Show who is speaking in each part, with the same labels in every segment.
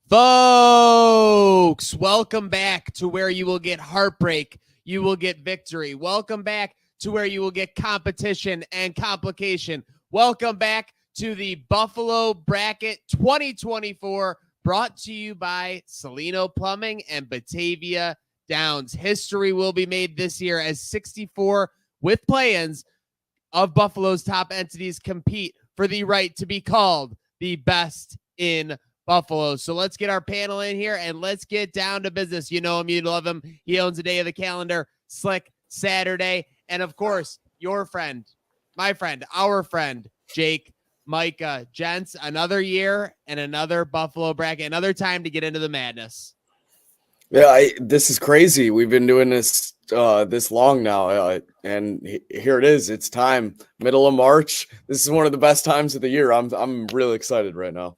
Speaker 1: Folks, welcome back to where you will get heartbreak, you will get victory. Welcome back to where you will get competition and complication. Welcome back to the Buffalo Bracket 2024, brought to you by Cellino Plumbing and Batavia Downs. History will be made this year as 64 with play-ins of Buffalo's top entities compete for the right to be called the best in Buffalo. So let's get our panel in here and let's get down to business. You know him, you love him. He owns a day of the calendar, Slick Saturday. And of course, your friend, my friend, our friend, Jake, Micah. Gents, another year and another Buffalo bracket, another time to get into the madness.
Speaker 2: Yeah, this is crazy. We've been doing this this long now, and here it is. It's time, middle of March. This is one of the best times of the year. I'm really excited right now.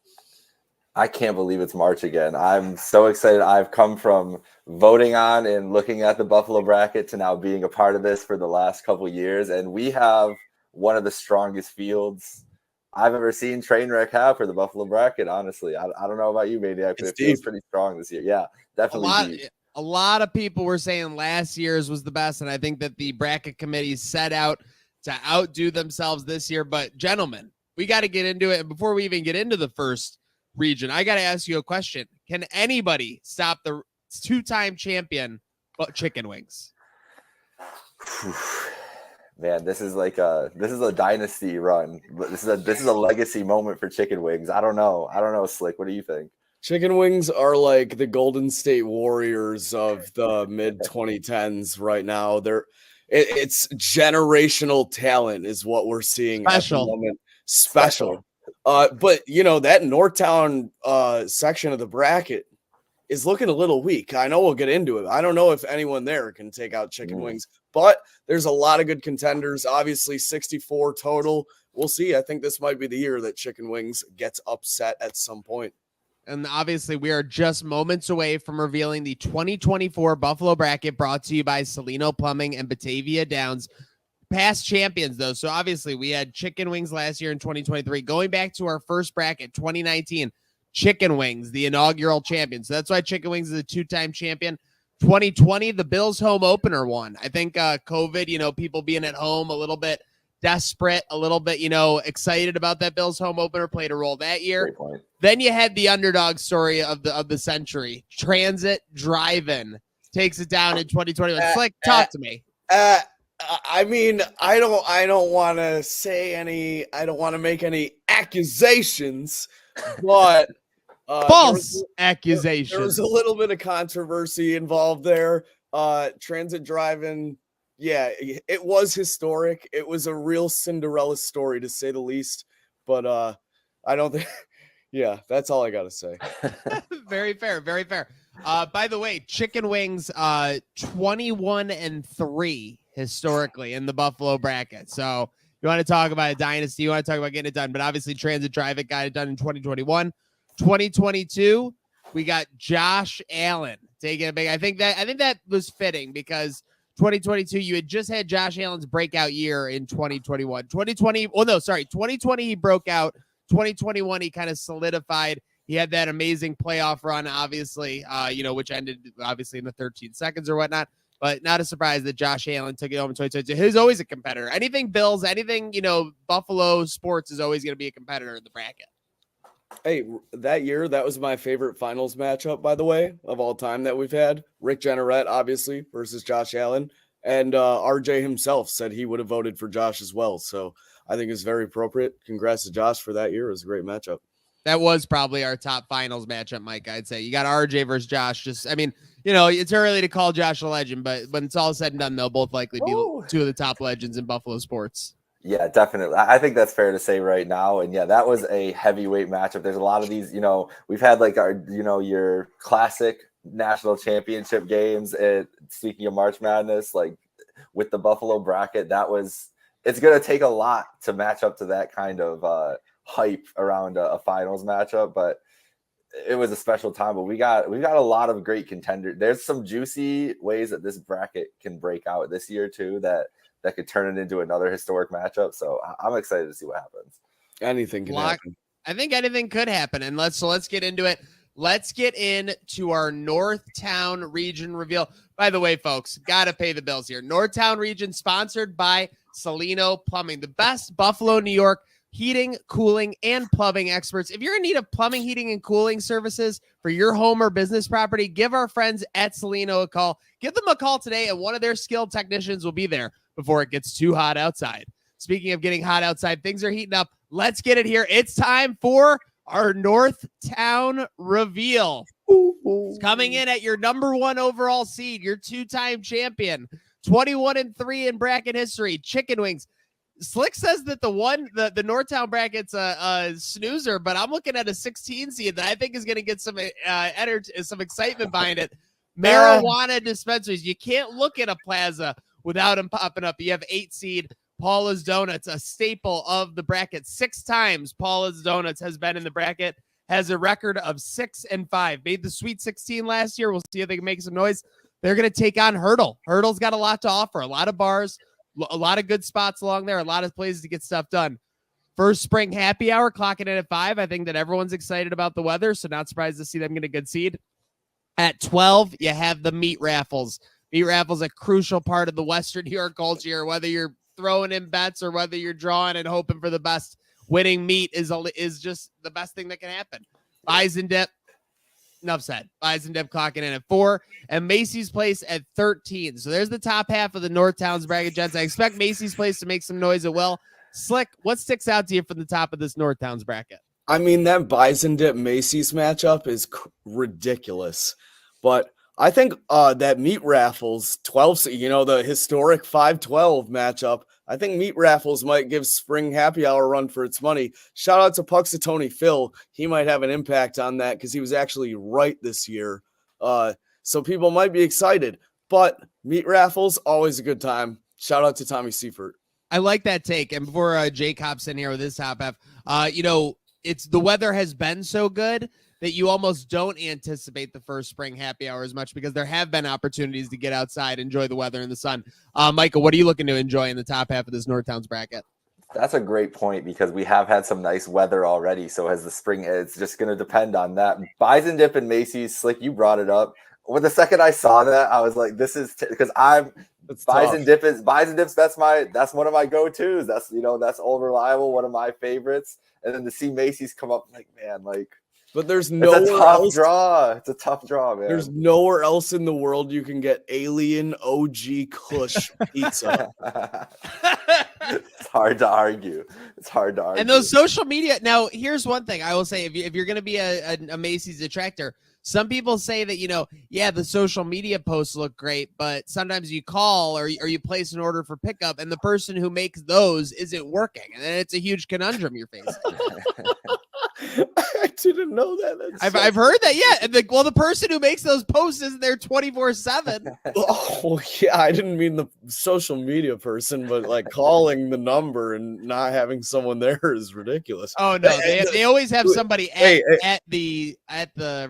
Speaker 3: I can't believe it's March again. I'm so excited. I've come from voting on and looking at the Buffalo bracket to now being a part of this for the last couple years, and we have one of the strongest fields I've ever seen Trainwreck have for the Buffalo bracket. Honestly, I don't know about you, Maniac, but it feels pretty strong this year. Yeah, definitely.
Speaker 1: A lot of people were saying last year's was the best, and I think that the bracket committee set out to outdo themselves this year. But gentlemen, we got to get into it. And before we even get into the first region, I got to ask you a question. Can anybody stop the two-time champion chicken wings?
Speaker 3: Man, this is a dynasty run. This is a legacy moment for chicken wings. I don't know, Slick. What do you think?
Speaker 2: Chicken wings are like the Golden State Warriors of the mid 2010s right now. It's generational talent is what we're seeing at the moment. Special. But you know, that Northtown section of the bracket is looking a little weak. I know we'll get into it. I don't know if anyone there can take out chicken wings, but there's a lot of good contenders. Obviously 64 total. We'll see. I think this might be the year that chicken wings gets upset at some point.
Speaker 1: And obviously, we are just moments away from revealing the 2024 Buffalo bracket, brought to you by Cellino Plumbing and Batavia Downs. Past champions, though. So obviously, we had chicken wings last year in 2023. Going back to our first bracket, 2019, chicken wings, the inaugural champion. So that's why chicken wings is a two-time champion. 2020, the Bills home opener won. I think COVID, people being at home a little bit desperate, a little bit, excited about that Bills home opener played a role that year. Then you had the underdog story of the century. Transit Drive-In takes it down in 2021. Slick, talk to me.
Speaker 2: I mean, I don't want to say any. I don't want to make any accusations, but
Speaker 1: false accusations.
Speaker 2: There was a little bit of controversy involved there. Transit Drive-In. Yeah, it was historic. It was a real Cinderella story, to say the least. But I don't think. Yeah, that's all I got to say.
Speaker 1: Very fair. Very fair. By the way, chicken wings, 21-3 historically in the Buffalo bracket. So you want to talk about a dynasty, you want to talk about getting it done. But obviously, Transit Drive-In got it done in 2021. 2022, we got Josh Allen taking a big. I think that was fitting because 2022, you had just had Josh Allen's breakout year in 2021. 2020, he broke out. 2021, he kind of solidified. He had that amazing playoff run, obviously, which ended obviously in the 13 seconds or whatnot. But not a surprise that Josh Allen took it home in 2022. He's always a competitor. Anything Bills, anything, Buffalo sports is always going to be a competitor in the bracket.
Speaker 2: Hey, that year, that was my favorite finals matchup, by the way, of all time that we've had. Rick Jeanneret, obviously, versus Josh Allen. And RJ himself said he would have voted for Josh as well. So I think it's very appropriate. Congrats to Josh for that year. It was a great matchup.
Speaker 1: That was probably our top finals matchup, Mike, I'd say. You got RJ versus Josh. It's early to call Josh a legend, but when it's all said and done, they'll both likely be two of the top legends in Buffalo sports.
Speaker 3: Yeah, definitely. I think that's fair to say right now. And yeah, that was a heavyweight matchup. There's a lot of these, we've had like our, your classic national championship games. Speaking of March Madness, like with the Buffalo bracket, it's going to take a lot to match up to that kind of hype around a finals matchup. But it was a special time. But we got a lot of great contenders. There's some juicy ways that this bracket can break out this year too, that could turn it into another historic matchup. So I'm excited to see what happens.
Speaker 2: Anything can happen.
Speaker 1: I think anything could happen. And let's get into it. let's get into our Northtown region reveal. By the way, folks, got to pay the bills here. Northtown region sponsored by Cellino Plumbing, the best Buffalo, New York heating, cooling, and plumbing experts. If you're in need of plumbing, heating, and cooling services for your home or business property, give our friends at Cellino a call. Give them a call today, and one of their skilled technicians will be there before it gets too hot outside. Speaking of getting hot outside, things are heating up. Let's get it here. It's time for our Northtown reveal. It's coming in at your number 1 overall seed, your 2-time champion, 21-3 in bracket history, Chicken Wings. Slick says that the Northtown bracket's a snoozer, but I'm looking at a 16 seed that I think is going to get some some excitement behind it. Marijuana dispensaries. You can't look at a plaza without them popping up. You have 8 seed Paula's Donuts, a staple of the bracket. 6 times Paula's Donuts has been in the bracket, has a record of 6-5. Made the Sweet 16 last year. We'll see if they can make some noise. They're going to take on Hurdle. Hurdle's got a lot to offer, a lot of bars, a lot of good spots along there, a lot of places to get stuff done. First spring happy hour, clocking in at 5. I think that everyone's excited about the weather, so not surprised to see them get a good seed. At 12, you have the meat raffles. Meat raffles, a crucial part of the Western New York culture, whether you're throwing in bets or whether you're drawing and hoping for the best. Winning meat is just the best thing that can happen. Buys and dip. Enough said. Buys and dip clocking in at 4, and Macy's Place at 13. So there's the top half of the Northtown's bracket, gents. I expect Macy's Place to make some noise as well. Slick, what sticks out to you from the top of this Northtown's bracket?
Speaker 2: I mean, that buys and dip Macy's matchup is ridiculous, but I think that meat raffles 12, the historic 5-12 matchup. I think meat raffles might give spring happy hour a run for its money. Shout out to Puxatony Phil. He might have an impact on that because he was actually right this year. So people might be excited, but meat raffles, always a good time. Shout out to Tommy Seifert.
Speaker 1: I like that take. And before Jake hops in here with his top half, it's the weather has been so good that you almost don't anticipate the first spring happy hour as much because there have been opportunities to get outside, enjoy the weather in the sun. Michael, what are you looking to enjoy in the top half of this Northtown's bracket?
Speaker 3: That's a great point because we have had some nice weather already. So as the spring, it's just going to depend on that. Buys and dip in Macy's, Slick, you brought it up. When the second I saw that, I was like, this is because buys and dips. That's one of my go-tos. That's old reliable, one of my favorites. And then to see Macy's come up, like, man, like,
Speaker 2: but there's nowhere else.
Speaker 3: It's a tough draw, man.
Speaker 2: There's nowhere else in the world you can get Alien OG Kush pizza.
Speaker 3: It's hard to argue.
Speaker 1: And those social media. Now, here's one thing I will say: if you're going to be a Macy's detractor, some people say that the social media posts look great, but sometimes you call or you place an order for pickup, and the person who makes those isn't working, and then it's a huge conundrum you're facing.
Speaker 2: I didn't know that.
Speaker 1: I've heard that. Yeah. And the person who makes those posts isn't there 24/7.
Speaker 2: Oh yeah. I didn't mean the social media person, but like calling the number and not having someone there is ridiculous.
Speaker 1: Oh no. They always have somebody at the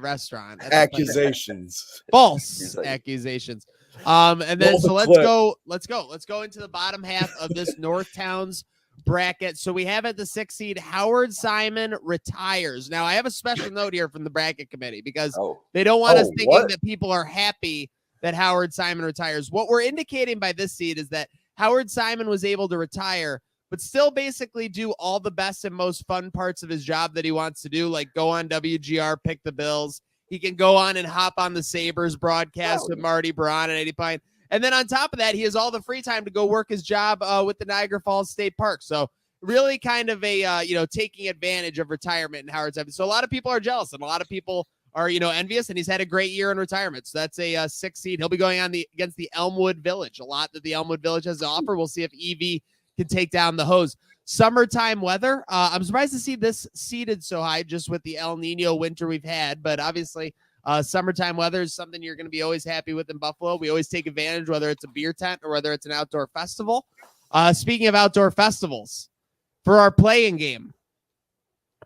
Speaker 1: restaurant.
Speaker 2: Accusations.
Speaker 1: False accusations. And then let's go into the bottom half of this Northtown's bracket. So we have at the 6th seed, Howard Simon retires. Now I have a special note here from the bracket committee because they don't want us thinking that people are happy that Howard Simon retires. What we're indicating by this seed is that Howard Simon was able to retire, but still basically do all the best and most fun parts of his job that he wants to do, like go on WGR, pick the Bills. He can go on and hop on the Sabres broadcast with Marty Braun and Eddie Pine. And then on top of that, he has all the free time to go work his job with the Niagara Falls State Park. So really kind of a, taking advantage of retirement in Howard Simon. So a lot of people are jealous and a lot of people are, envious, and he's had a great year in retirement. So that's a 6th seed. He'll be going on against the Elmwood Village. A lot that the Elmwood Village has to offer. We'll see if Evie can take down the hose. Summertime weather. I'm surprised to see this seeded so high just with the El Nino winter we've had, but obviously summertime weather is something you're going to be always happy with in Buffalo. We always take advantage, whether it's a beer tent or whether it's an outdoor festival. Speaking of outdoor festivals, for our playing game,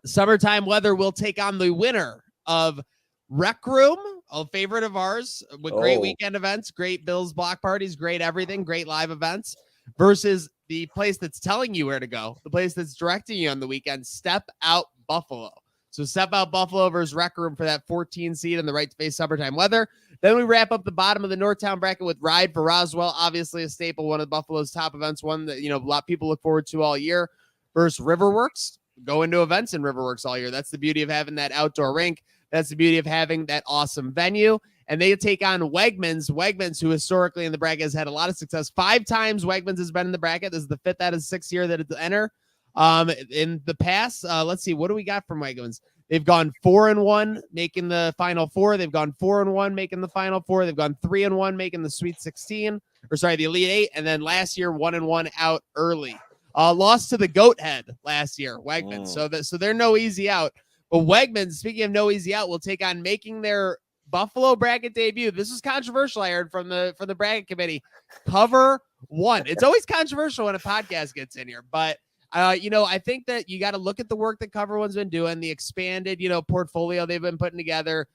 Speaker 1: summertime weather will take on the winner of Rec Room, a favorite of ours, with great weekend events, great Bills block parties, great everything, great live events, versus the place that's telling you where to go, the place that's directing you on the weekend, Step Out Buffalo. So step out Buffalo versus Rec Room for that 14 seed and the right to face summertime weather. Then we wrap up the bottom of the Northtown bracket with Ride for Roswell, obviously a staple, one of Buffalo's top events, one that, a lot of people look forward to all year, versus Riverworks. Go into events in Riverworks all year. That's the beauty of having that outdoor rink. That's the beauty of having that awesome venue. And they take on Wegmans. Wegmans, who historically in the bracket has had a lot of success. 5 times Wegmans has been in the bracket. This is the 5th out of 6th year that it's enter. In the past, let's see, what do we got from Wegmans? They've gone 4-1, making the Final Four. They've gone 4-1, making the Final Four. They've gone 3-1, making the Sweet 16, the Elite 8. And then last year, 1-1 out early. Lost to the Goat Head last year, Wegmans. So they're no easy out. But Wegmans, speaking of no easy out, will take on making their Buffalo bracket debut. This was controversial, I heard from the bracket committee. Cover 1. It's always controversial when a podcast gets in here, but I think that you got to look at the work that Cover One's been doing, the expanded, portfolio they've been putting together.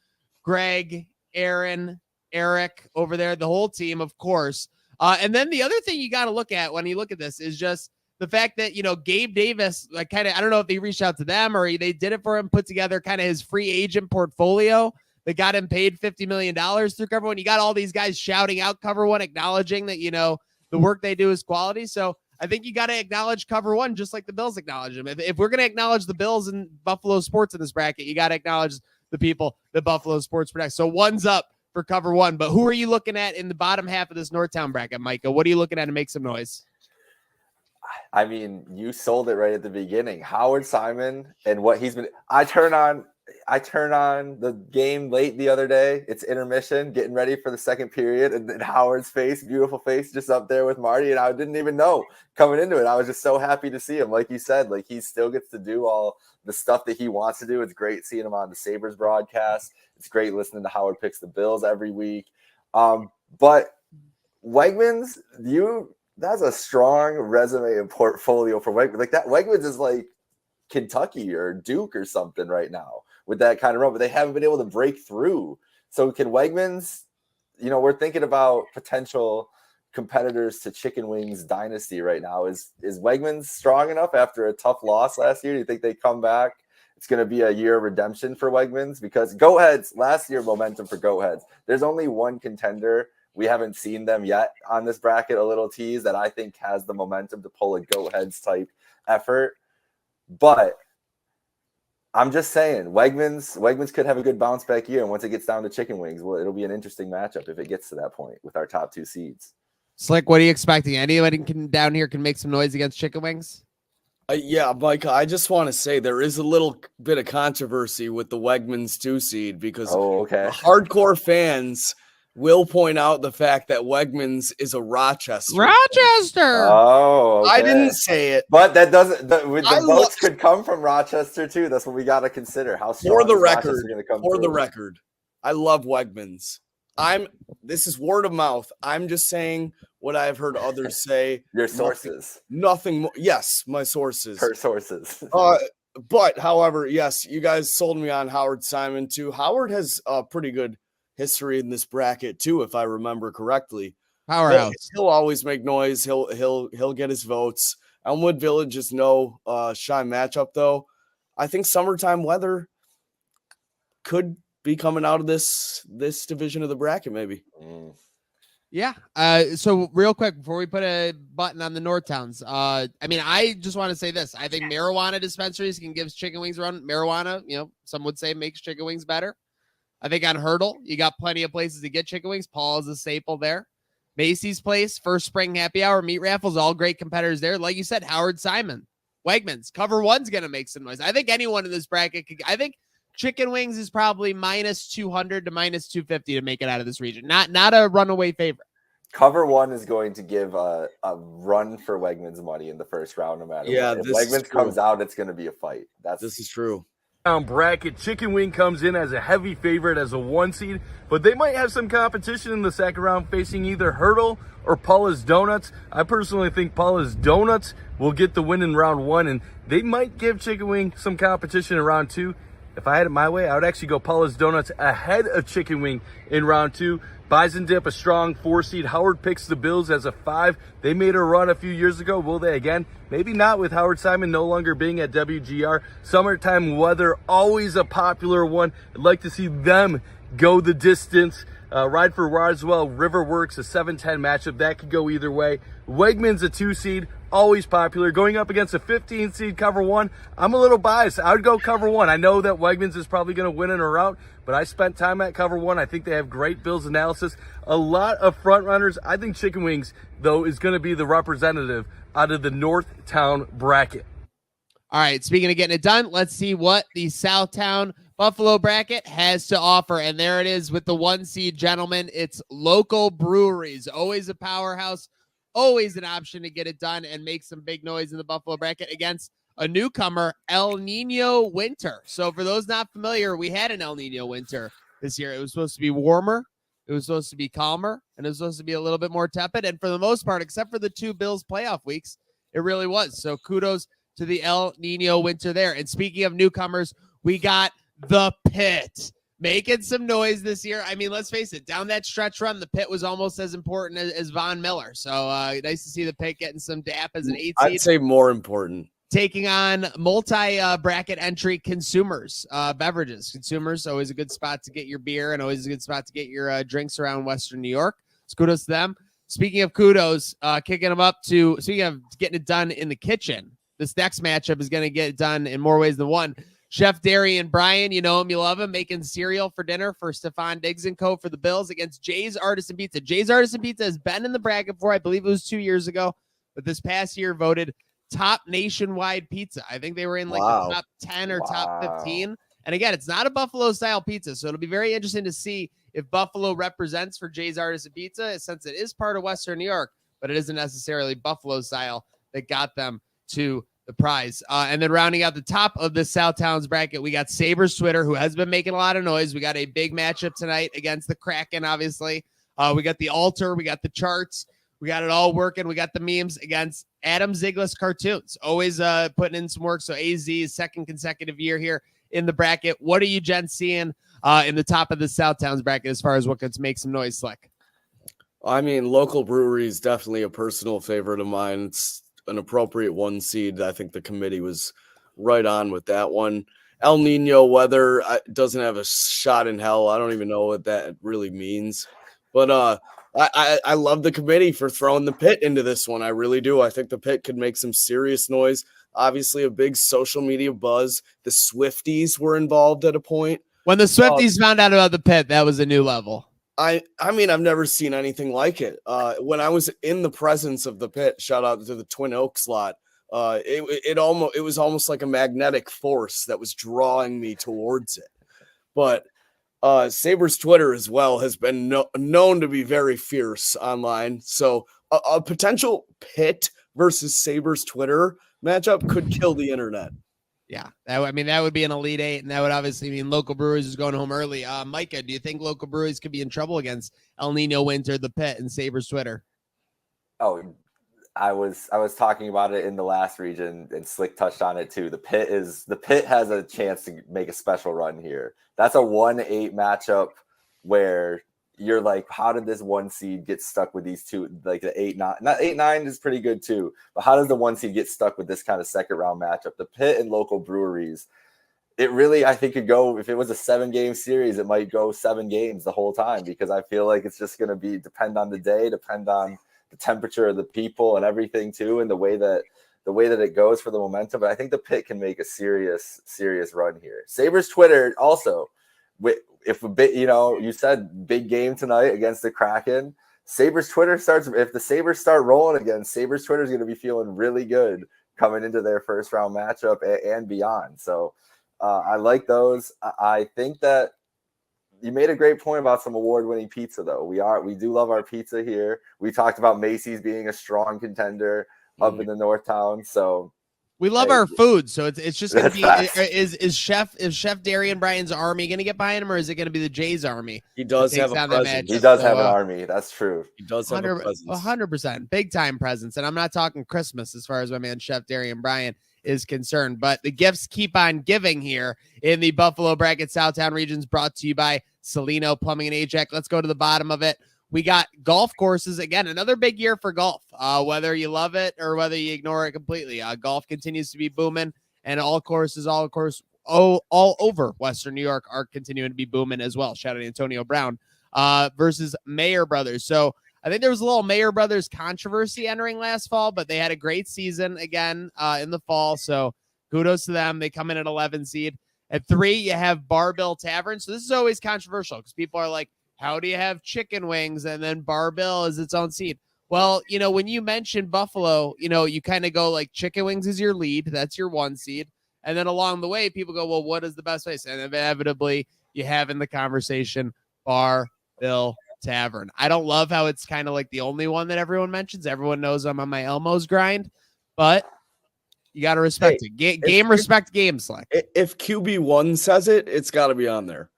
Speaker 1: Greg, Aaron, Eric over there, the whole team, of course. And then the other thing you got to look at when you look at this is just the fact that, Gabe Davis, I don't know if they reached out to them or they did it for him, put together kind of his free agent portfolio that got him paid $50 million through Cover One. You got all these guys shouting out Cover One, acknowledging that, the work they do is quality. So I think you got to acknowledge Cover One just like the Bills acknowledge them. If we're going to acknowledge the Bills and Buffalo sports in this bracket, you got to acknowledge the people that Buffalo sports protect. So 1's up for Cover One. But who are you looking at in the bottom half of this Northtown bracket, Micah? What are you looking at to make some noise?
Speaker 3: I mean, you sold it right at the beginning. Howard Simon and what he's been. I turn on the game late the other day. It's intermission, getting ready for the second period, and then Howard's face, beautiful face, just up there with Marty. And I didn't even know coming into it. I was just so happy to see him. Like you said, like he still gets to do all the stuff that he wants to do. It's great seeing him on the Sabres broadcast. It's great listening to Howard picks the Bills every week. But Wegmans, that's a strong resume and portfolio for Wegmans. Like that, Wegmans is like Kentucky or Duke or something right now with that kind of run, but they haven't been able to break through. So can Wegmans, we're thinking about potential competitors to Chicken Wings dynasty right now. Is Wegmans strong enough after a tough loss last year? Do you think they come back? It's going to be a year of redemption for Wegmans because Goat Heads, last year momentum for Goat Heads. There's only one contender. We haven't seen them yet on this bracket, a little tease that I think has the momentum to pull a Goat Heads type effort. But I'm just saying, Wegmans could have a good bounce back year. And once it gets down to Chicken Wings, well, it'll be an interesting matchup if it gets to that point with our top 2 seeds.
Speaker 1: Slick, what are you expecting? Anybody down here can make some noise against Chicken Wings?
Speaker 2: Yeah, Mike, I just want to say there is a little bit of controversy with the Wegmans 2 seed because hardcore fans will point out the fact that Wegmans is a Rochester.
Speaker 3: Oh, okay.
Speaker 2: I didn't say it,
Speaker 3: but that doesn't. The votes could come from Rochester too. That's what we got to consider. How strong
Speaker 2: for the
Speaker 3: is
Speaker 2: record?
Speaker 3: Rochester gonna come
Speaker 2: for
Speaker 3: through?
Speaker 2: the record, I love Wegmans. This is word of mouth. I'm just saying what I've heard others say.
Speaker 3: Your sources.
Speaker 2: Nothing more. Yes, my sources.
Speaker 3: Her sources.
Speaker 2: But however, yes, you guys sold me on Howard Simon too. Howard has a pretty good history in this bracket too, if I remember correctly.
Speaker 1: Powerhouse.
Speaker 2: He'll always make noise. He'll get his votes. Elmwood Village is no shy matchup though. I think summertime weather could be coming out of this division of the bracket maybe.
Speaker 1: Yeah. So real quick before we put a button on the Northtowns, I just want to say this. I think marijuana dispensaries can give Chicken Wings a run. Marijuana, some would say makes Chicken Wings better. I think on Hurdle, you got plenty of places to get Chicken Wings. Paul is a staple there. Macy's Place, First Spring Happy Hour, Meat Raffles, all great competitors there. Like you said, Howard Simon, Wegmans, Cover One's going to make some noise. I think anyone in this bracket I think Chicken Wings is probably minus 200 to minus 250 to make it out of this region. Not a runaway favorite.
Speaker 3: Cover One is going to give a run for Wegmans money in the first round, no matter what. If Wegmans comes out, it's going to be a fight.
Speaker 2: This is true.
Speaker 4: Bracket, Chicken Wing comes in as a heavy favorite as a 1 seed, but they might have some competition in the second round facing either Hurdle or Paula's Donuts. I personally think Paula's Donuts will get the win in round 1, and they might give Chicken Wing some competition in round 2. if I had it my way, I would actually go Paula's Donuts ahead of Chicken Wing in round 2. Bison Dip, a strong 4 seed. Howard picks the Bills as a 5. They made a run a few years ago. Will they again? Maybe not, with Howard Simon no longer being at WGR. Summertime Weather, always a popular one. I'd like to see them go the distance. Ride for Roswell, Riverworks, a 7-10 matchup. That could go either way. Wegmans, a 2 seed. Always popular. Going up against a 15 seed, cover 1. I'm a little biased. I would go cover 1. I know that Wegmans is probably going to win in a route, but I spent time at cover 1. I think they have great Bills analysis. A lot of front runners. I think Chicken Wings, though, is going to be the representative out of the Northtown bracket.
Speaker 1: All right, speaking of getting it done, let's see what the Southtown Buffalo bracket has to offer. And there it is with the 1 seed, gentlemen. It's local breweries. Always a powerhouse. Always an option to get it done and make some big noise in the Buffalo bracket against a newcomer, El Nino winter. So for those not familiar, we had an El Nino winter this year. It was supposed to be warmer. It was supposed to be calmer, and it was supposed to be a little bit more tepid. And for the most part, except for the 2 Bills playoff weeks, it really was. So kudos to the El Nino winter there. And speaking of newcomers, we got the Pit making some noise this year. I mean, let's face it, down that stretch run, the Pit was almost as important as Von Miller. So nice to see the Pit getting some dap as an 8 seed.
Speaker 2: I'd say more important.
Speaker 1: Taking on multi-bracket entry consumers, beverages. Consumers, always a good spot to get your beer and always a good spot to get your drinks around Western New York. So kudos to them. Speaking of kudos, kicking them up to, speaking of getting it done in the kitchen, this next matchup is going to get it done in more ways than one. Chef Darian Bryan, you know him, you love him, making cereal for dinner for Stephon Diggs & Co. for the Bills against Jay's Artisan Pizza. Jay's Artisan Pizza has been in the bracket before. I believe it was 2 years ago, but this past year voted top nationwide pizza. I think they were in like the top 10 or top 15. And again, it's not a Buffalo style pizza. So it'll be very interesting to see if Buffalo represents for Jay's Artisan Pizza, since it is part of Western New York, but it isn't necessarily Buffalo style that got them to the prize. And then rounding out the top of the Southtown's bracket, we got Sabres Twitter, who has been making a lot of noise. We got a big matchup tonight against the Kraken, obviously. We got the altar, we got the charts, we got it all working. We got the memes against Adam Ziegler's cartoons, always putting in some work. So AZ's second consecutive year here in the bracket. What are you, gents, seeing in the top of the Southtown's bracket as far as what could make some noise, Slick?
Speaker 2: I mean, local brewery is definitely a personal favorite of mine. It's an appropriate 1 seed. I think the committee was right on with that one. El Nino weather doesn't have a shot in hell. I don't even know what that really means. But I love the committee for throwing the Pit into this one. I really do. I think the Pit could make some serious noise. Obviously, a big social media buzz. The Swifties were involved at a point.
Speaker 1: When the Swifties found out about the Pit, that was a new level.
Speaker 2: I mean, I've never seen anything like it. When I was in the presence of the Pit, shout out to the Twin Oaks lot, it was almost like a magnetic force that was drawing me towards it. But Sabres Twitter as well has been known to be very fierce online. So a potential Pit versus Sabres Twitter matchup could kill the internet.
Speaker 1: Yeah, that would be an Elite Eight, and that would obviously mean local breweries is going home early. Micah, do you think local breweries could be in trouble against El Nino winter, the Pit, and Sabres Twitter?
Speaker 3: Oh, I was talking about it in the last region, and Slick touched on it too. The Pit has a chance to make a special run here. That's a 1-8 matchup where you're like, how did this 1 seed get stuck with these two? Like the 8-9, not 8-9 is pretty good too, but how does the 1 seed get stuck with this kind of second round matchup? The Pit and local breweries, it really, I think, could go, if it was a 7-game series, it might go 7 games the whole time, because I feel like it's just going to depend on the day, depend on the temperature of the people and everything too, and the way that it goes for the momentum. But I think the Pit can make a serious run here. Sabres Twitter also, if a bit, you said big game tonight against the Kraken. Sabres Twitter if the Sabres start rolling again, Sabres Twitter is going to be feeling really good coming into their first round matchup and beyond. So I like those. I think that you made a great point about some award-winning pizza, though. We do love our pizza here. We talked about Macy's being a strong contender up in the Northtown. So
Speaker 1: we love our food, so it's just gonna be is Chef Darian Bryan's army gonna get behind him, or is it gonna be the Jays army?
Speaker 2: He does have a presence.
Speaker 3: He does have an army. That's true.
Speaker 2: He does have a presence.
Speaker 1: 100%, big time presence, and I'm not talking Christmas as far as my man Chef Darian Bryan is concerned. But the gifts keep on giving here in the Buffalo Bracket Southtown regions, brought to you by Cellino Plumbing and HVAC. Let's go to the bottom of it. We got golf courses. Again, another big year for golf, whether you love it or whether you ignore it completely. Golf continues to be booming, and all over Western New York are continuing to be booming as well. Shout out to Antonio Brown versus Mayer Brothers. So I think there was a little Mayer Brothers controversy entering last fall, but they had a great season again in the fall. So kudos to them. They come in at 11 seed. At 3, you have Barbell Tavern. So this is always controversial because people are like, how do you have chicken wings and then Barbell is its own seed? Well, when you mention Buffalo, you kind of go like chicken wings is your lead. That's your 1 seed. And then along the way, people go, well, what is the best place? And inevitably, you have in the conversation Barbell Tavern. I don't love how it's kind of like the only one that everyone mentions. Everyone knows I'm on my Elmo's grind, but you got to respect it. Game respect game select.
Speaker 2: If QB1 says it, it's got to be on there.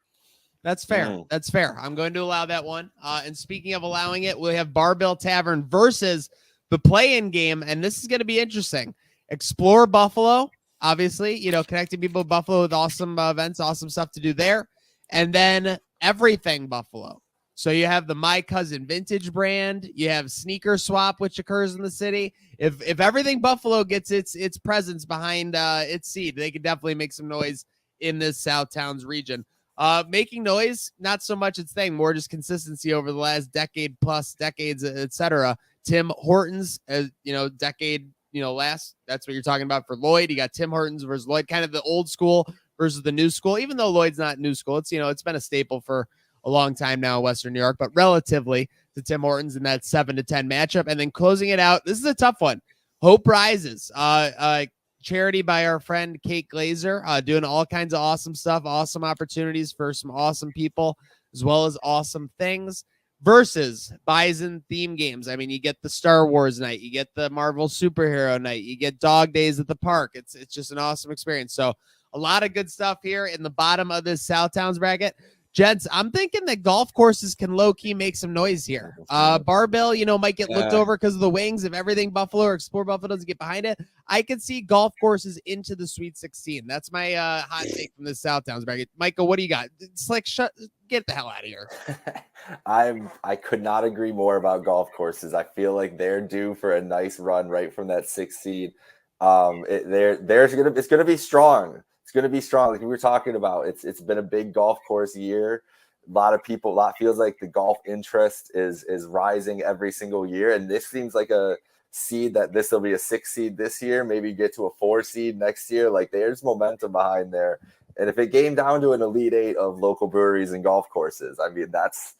Speaker 1: That's fair. That's fair. I'm going to allow that one. And speaking of allowing it, we have Barbell Tavern versus the play-in game. And this is going to be interesting. Explore Buffalo, obviously, connecting people to Buffalo with awesome events, awesome stuff to do there. And then Everything Buffalo. So you have the My Cousin Vintage brand. You have Sneaker Swap, which occurs in the city. If Everything Buffalo gets its presence behind its seed, they could definitely make some noise in this Southtowns region. Making noise, not so much its thing, more just consistency over the last decades, etc. Tim Hortons, decade, last. That's what you're talking about for Lloyd. You got Tim Hortons versus Lloyd, kind of the old school versus the new school. Even though Lloyd's not new school, it's it's been a staple for a long time now in Western New York, but relatively to Tim Hortons in that 7-10 matchup. And then closing it out, this is a tough one. Hope Rises. Charity by our friend Kate Glazer, doing all kinds of awesome stuff, awesome opportunities for some awesome people, as well as awesome things, versus Bison theme games. I mean, you get the Star Wars night, you get the Marvel superhero night, you get dog days at the park. It's just an awesome experience. So a lot of good stuff here in the bottom of this Southtowns bracket. Gents, I'm thinking that golf courses can low-key make some noise here. Barbell, might get looked over because of the wings. If Everything Buffalo or Explore Buffalo doesn't get behind it, I could see golf courses into the Sweet 16. That's my hot take from the Southtowns bracket. Michael, what do you got? It's like, get the hell out of here.
Speaker 3: I could not agree more about golf courses. I feel like they're due for a nice run right from that 6th seed. It's gonna be strong. It's going to be strong. Like we were talking about, it's been a big golf course year. Feels like the golf interest is rising every single year. And this seems like a seed that this will be a 6 seed this year, maybe get to a 4 seed next year. Like there's momentum behind there. And if it came down to an Elite 8 of local breweries and golf courses, I mean, that's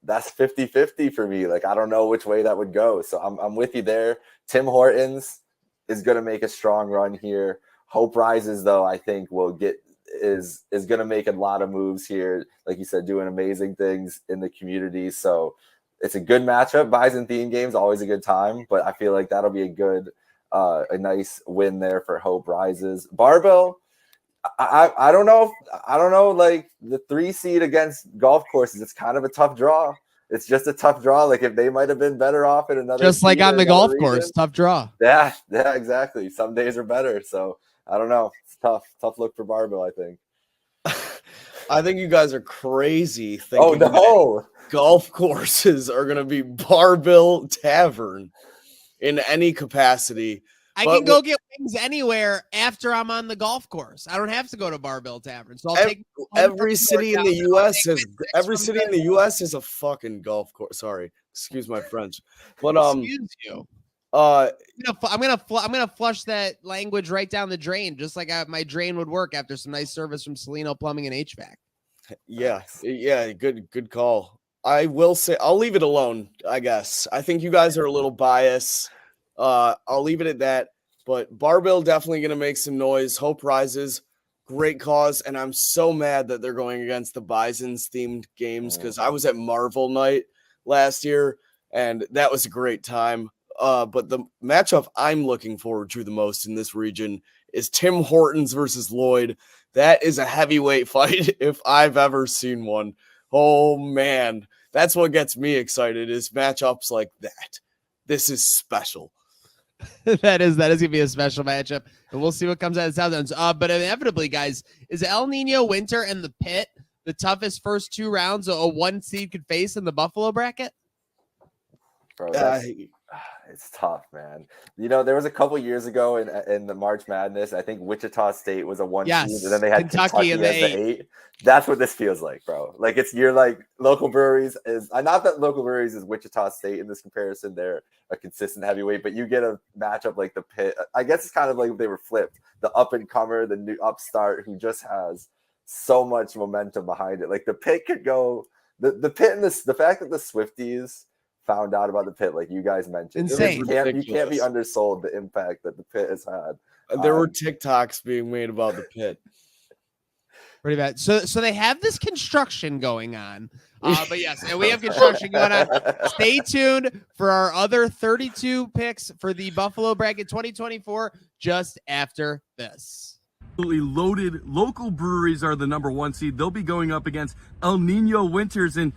Speaker 3: 50-50 for me. Like, I don't know which way that would go. So I'm with you there. Tim Hortons is going to make a strong run here. Hope Rises, though, I think is going to make a lot of moves here. Like you said, doing amazing things in the community. So it's a good matchup. Bison theme games, always a good time. But I feel like that'll be a nice win there for Hope Rises. Barbell, I don't know. Like the 3 seed against golf courses, it's kind of a tough draw. It's just a tough draw. Like if they might have been better off in another,
Speaker 1: just like on the golf course, tough draw.
Speaker 3: Yeah, exactly. Some days are better. So I don't know. It's tough look for Barbell, I think.
Speaker 2: I think you guys are crazy thinking that golf courses are going to be Barbell Tavern in any capacity.
Speaker 1: I can go get wings anywhere after I'm on the golf course. I don't have to go to Barbell Tavern. So I'll take
Speaker 2: every city in the U.S. has a fucking golf course. Sorry, excuse my French, but
Speaker 1: excuse you. I'm gonna flush that language right down the drain, just like my drain would work after some nice service from Cellino Plumbing and HVAC.
Speaker 2: Yeah, good call. I will say I'll leave it alone. I guess I think you guys are a little biased. I'll leave it at that. But Barbell definitely gonna make some noise. Hope Rises, great cause, and I'm so mad that they're going against the Bison's themed games because I was at Marvel Night last year and that was a great time. But the matchup I'm looking forward to the most in this region is Tim Hortons versus Lloyd. That is a heavyweight fight if I've ever seen one. Oh, man. That's what gets me excited is matchups like that. This is special.
Speaker 1: That is gonna be a special matchup, and we'll see what comes out of South Downs. But inevitably, guys, is El Nino Winter and the Pit the toughest first 2 rounds a 1 seed could face in the Buffalo bracket?
Speaker 3: Bro, it's tough, man. You know, there was a couple years ago in the March Madness, I think Wichita State was a 1 seed, and then they had Kentucky as the 8. That's what this feels like, bro. Like you're like local breweries is not that local breweries is Wichita State in this comparison. They're a consistent heavyweight, but you get a matchup like the Pit. I guess it's kind of like they were flipped. The up and comer, the new upstart who just has so much momentum behind it. Like the Pit could go the Pit and the fact that the Swifties found out about the Pit, like you guys mentioned.
Speaker 1: Insane.
Speaker 3: You can't be undersold the impact that the Pit has had.
Speaker 2: There were TikToks being made about the Pit.
Speaker 1: Pretty bad. So they have this construction going on. But yes, and we have construction going on. Stay tuned for our other 32 picks for the Buffalo bracket 2024 just after this.
Speaker 4: Absolutely loaded. Local breweries are the number 1 seed. They'll be going up against El Nino Winters, and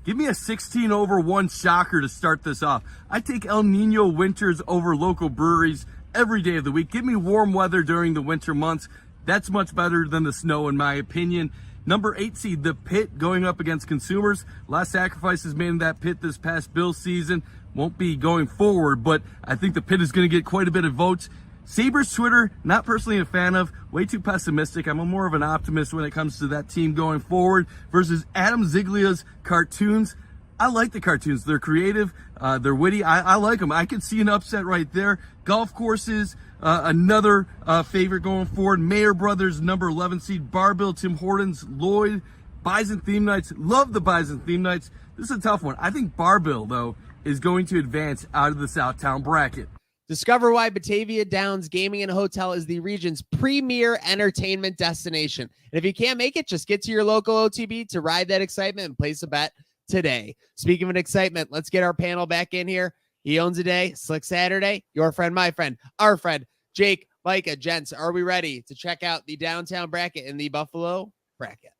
Speaker 4: give me a 16-1 shocker to start this off. I take El Nino Winters over local breweries every day of the week. Give me warm weather during the winter months. That's much better than the snow, in my opinion. Number 8 seed, the Pit, going up against Consumers. A lot of sacrifices made in that Pit this past Bill season. Won't be going forward, but I think the Pit is going to get quite a bit of votes. Sabres Twitter, not personally a fan of, way too pessimistic. I'm more of an optimist when it comes to that team going forward versus Adam Ziglia's cartoons. I like the cartoons. They're creative. They're witty. I like them. I could see an upset right there. Golf courses, another favorite going forward. Mayer Brothers, number 11 seed. Barbill, Tim Hortons, Lloyd, Bison Theme Nights. Love the Bison Theme Nights. This is a tough one. I think Barbill, though, is going to advance out of the Southtown bracket.
Speaker 1: Discover why Batavia Downs Gaming and Hotel is the region's premier entertainment destination. And if you can't make it, just get to your local OTB to ride that excitement and place a bet today. Speaking of an excitement, let's get our panel back in here. He owns a day, Slick Saturday, your friend, my friend, our friend, Jake, Micah. Gents, are we ready to check out the downtown bracket in the Buffalo bracket?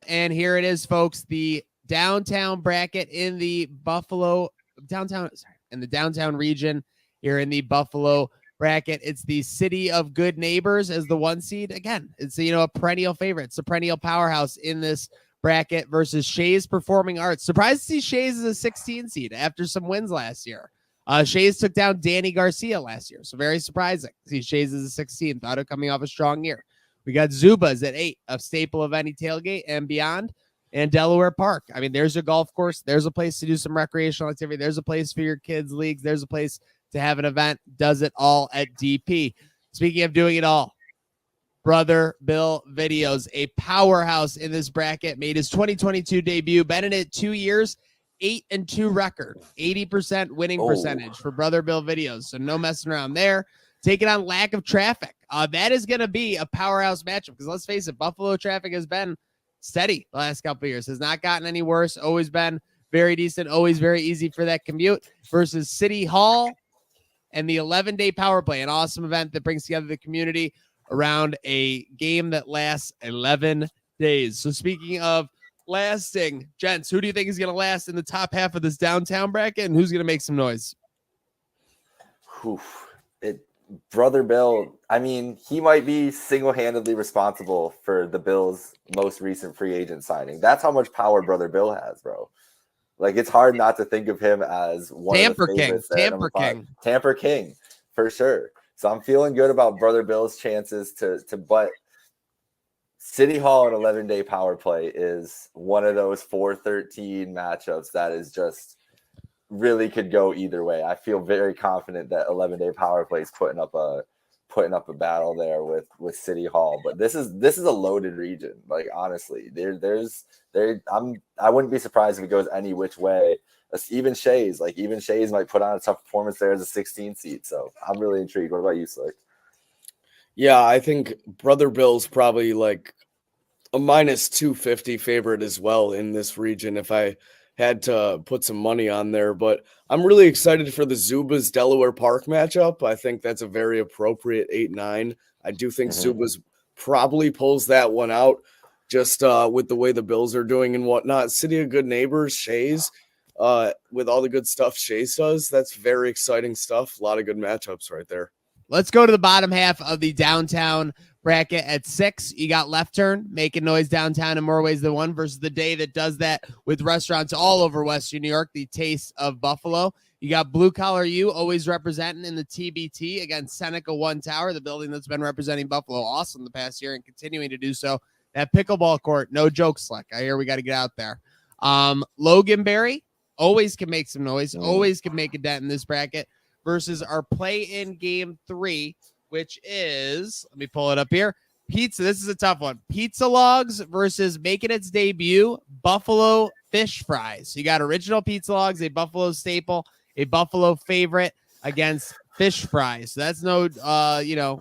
Speaker 1: And here it is, folks, the downtown bracket in the downtown region. Here in the Buffalo bracket, it's the City of Good Neighbors as the 1 seed. Again, it's a perennial favorite. It's a perennial powerhouse in this bracket versus Shays Performing Arts. Surprised to see Shays as a 16 seed after some wins last year. Shays took down Danny Garcia last year, so very surprising. See Shays as a 16. Thought of coming off a strong year. We got Zubas at 8, a staple of any tailgate and beyond. And Delaware Park. I mean, there's a golf course. There's a place to do some recreational activity. There's a place for your kids' leagues. There's a place to have an event. Does it all at DP. Speaking of doing it all, Brother Bill Videos, a powerhouse in this bracket, made his 2022 debut. Been in it 2 years, 8-2 record, 80% winning percentage for Brother Bill Videos. So no messing around there. Taking on Lack of Traffic. That is going to be a powerhouse matchup because let's face it, Buffalo traffic has been steady the last couple of years. Has not gotten any worse. Always been very decent. Always very easy for that commute versus City Hall and the 11-day power play, an awesome event that brings together the community around a game that lasts 11 days. So speaking of lasting, gents, who do you think is going to last in the top half of this downtown bracket and who's going to make some noise?
Speaker 3: Brother Bill, I mean, he might be single-handedly responsible for the Bills' most recent free agent signing. That's how much power Brother Bill has, bro. Like, it's hard not to think of him as one of the favorites. Tamper King, for sure. So I'm feeling good about Brother Bill's chances to but City Hall and 11-day power play is one of those 4-13 matchups that is just really could go either way. I feel very confident that 11-day power play is putting up a battle there with City Hall. But this is a loaded region. Like, honestly, I wouldn't be surprised if it goes any which way. Even Shays might put on a tough performance there as a 16 seed. So I'm really intrigued. What about you, Slick?
Speaker 2: Yeah, I think Brother Bill's probably like a -250 favorite as well in this region if I had to put some money on there. But I'm really excited for the Zubas Delaware Park matchup. I think that's a very appropriate 8-9. I do think Zubas probably pulls that one out just with the way the Bills are doing and whatnot. City of Good Neighbors, Shays. with all the good stuff Chase does. That's very exciting stuff. A lot of good matchups right there.
Speaker 1: Let's go to the bottom half of the downtown bracket at 6. You got Left Turn making noise downtown in more ways than one versus the day that does that with restaurants all over Western New York, the Taste of Buffalo. You got Blue Collar U always representing in the TBT against Seneca One Tower, the building that's been representing Buffalo awesome the past year and continuing to do so. That pickleball court, no joke, Slick. I hear we got to get out there. Loganberry always can make some noise, always can make a dent in this bracket versus our play-in game 3, which is, let me pull it up here. Pizza, this is a tough one. Pizza Logs versus making its debut, Buffalo Fish Fries. You got original Pizza Logs, a Buffalo staple, a Buffalo favorite against Fish Fries. So that's no,